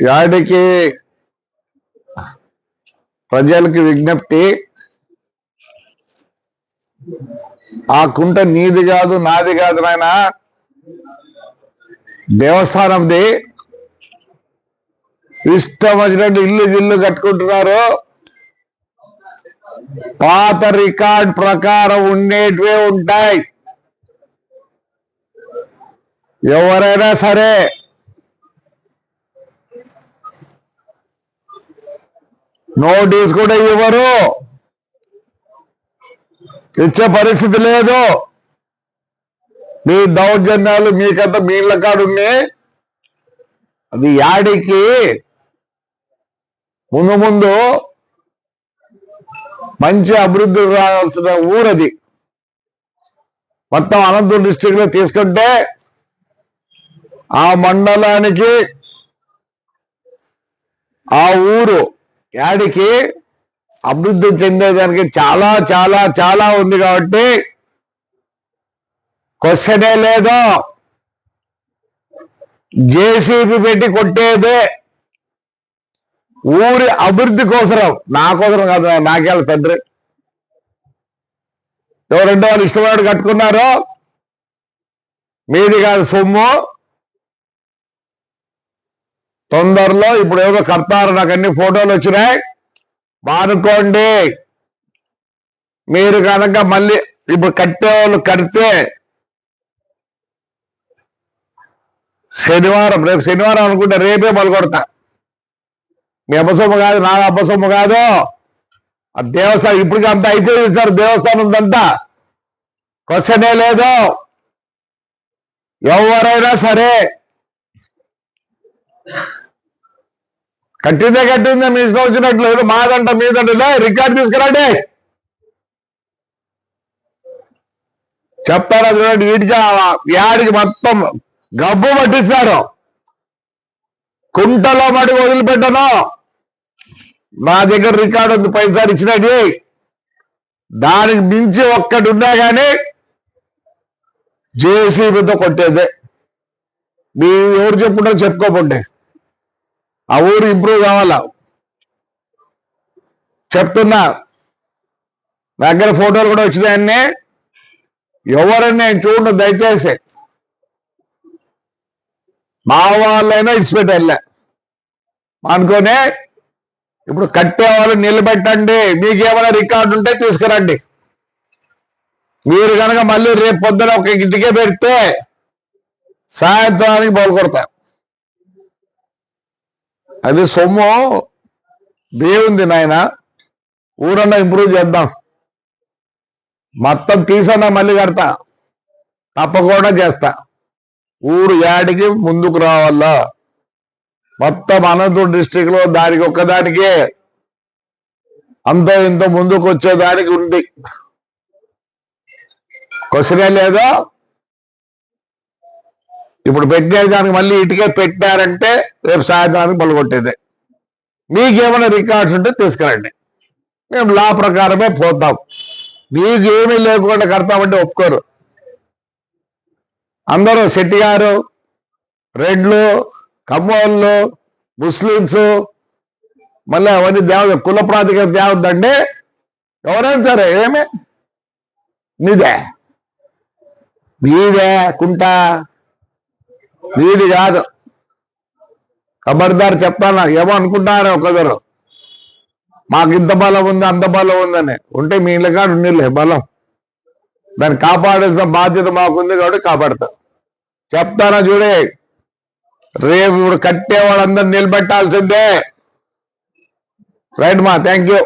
యాడికి ప్రజలకి విజ్ఞప్తి, ఆ కుంట నీది కాదు నాది కాదు నాయన, దేవస్థానంది. ఇష్టం వచ్చినట్టు ఇల్లు కట్టుకుంటున్నారు. పాత రికార్డ్ ప్రకారం ఉండేటివే ఉంటాయి. ఎవరైనా సరే నోటీస్ కూడా ఇవ్వరు, ఇచ్చే పరిస్థితి లేదు. మీ దౌర్జన్యాలు మీకంతా మీ ఇళ్ళ కాడు ఉన్నాయి. అది యాడికి ముందు మంచి అభివృద్ధి రావాల్సిన ఊరది. మొత్తం అనంతపురం డిస్టిక్ లో తీసుకుంటే ఆ మండలానికి ఆ ఊరు యాడికి అభివృద్ధి చెందేదానికి చాలా చాలా చాలా ఉంది. కాబట్టి క్వశ్చనే లేదు. జేసీబీ పెట్టి కొట్టేదే ఊరి అభివృద్ధి కోసరం, నా కోసరం కాదు. నాకేళ్ళ తండ్రి ఎవరంటే వాళ్ళు ఇష్టపడి కట్టుకున్నారో, మీది కాదు సొమ్ము. తొందరలో ఇప్పుడు ఏదో కడతారు, నాకు అన్ని ఫోటోలు వచ్చినాయి, మానుకోండి. మీరు కనుక మళ్ళీ ఇప్పుడు కట్టేవాళ్ళు కడితే శనివారం, రేపు శనివారం అనుకుంటే రేపే మొదలుకొడతా. మీ అబ్బసొమ్ము కాదు, నా అబ్బసొమ్ము కాదు. ఆ దేవస్థానం ఇప్పటికీ అంతా అయిపోయింది సార్. దేవస్థానం ఉందంతా క్వశ్చనే లేదు. ఎవరైనా సరే కట్టిందే మీ ఇష్టం వచ్చినట్లు, ఏదో మాదంట మీదంటే రికార్డు తీసుకురండి. చెప్తారా చూడండి, వీటికి యాడికి మొత్తం గబ్బు పట్టిస్తారు. కుంటలో మడి వదిలిపెట్టను. నా దగ్గర రికార్డు ఉంది, పైసారి ఇచ్చినది. దానికి మించి ఒక్కటి ఉన్నా కానీ జేసీబీతో కొట్టేదే. మీ ఎవరు చెప్పుకుంటారో చెప్పుకోకుంటే ఆ ఊరు ఇంప్రూవ్ కావాలా. చెప్తున్నా, దగ్గర ఫోటోలు కూడా వచ్చినాయన్నీ. ఎవరని నేను చూడండి దయచేసి. మా వాళ్ళైనా ఇచ్చిపెట్టి వెళ్ళా అనుకోనే. ఇప్పుడు కట్టేవాళ్ళు నిలబెట్టండి. మీకేమైనా రికార్డు ఉంటే తీసుకురండి. మీరు కనుక మళ్ళీ రేపు పొద్దున ఒక ఇంటికే పెడితే సాయంత్రానికి బోల్కొడతా. అది సొమ్ము దేవుంది నాయన. ఊరన్నా ఇంప్రూవ్ చేద్దాం. మొత్తం తీసన్నా మళ్ళీ కడతా, తప్పకుండా చేస్తా. ఊరు యాడికి ముందుకు రావాలా. మొత్తం అనంతపురం డిస్టిక్ లో దానికి ఒక్కదానికే అంతో ఇంతో ముందుకు వచ్చేదానికి ఉంది. క్వశ్చనే లేదు. ఇప్పుడు పెట్టేదానికి మళ్ళీ ఇటుకే పెట్టారంటే రేపు సాయంత్రానికి మొదలుకొట్టేదే. మీకేమైనా రికార్డ్స్ ఉంటే తీసుకురండి. మేము లా ప్రకారమే పోతాం. మీకు ఏమీ లేకుండా కడతామంటే ఒప్పుకోరు. అందరూ శెట్టి గారు, రెడ్లు, కమ్మోళ్ళు, ముస్లిమ్స్, మళ్ళీ అవన్నీ దేవ కుల ప్రాతిక దేవద్దండి. ఎవరైనా సరే ఏమే మీదే కుంట మీది కాదు. ఖబర్దారు చెప్తాను. ఏమో అనుకుంటున్నారు ఒకరు, మాకు ఇంత బలం ఉంది అంత బలం ఉందని. ఉంటే మీ ఇళ్ళ కాదు ఉండిలే బలం. దాన్ని కాపాడాల్సిన బాధ్యత మాకుంది కాబట్టి కాపాడతా. చెప్తానా చూడే, రేపు ఇప్పుడు కట్టే వాళ్ళందరూ నిలబెట్టాల్సిందే. రైట్ మా, థ్యాంక్ యూ.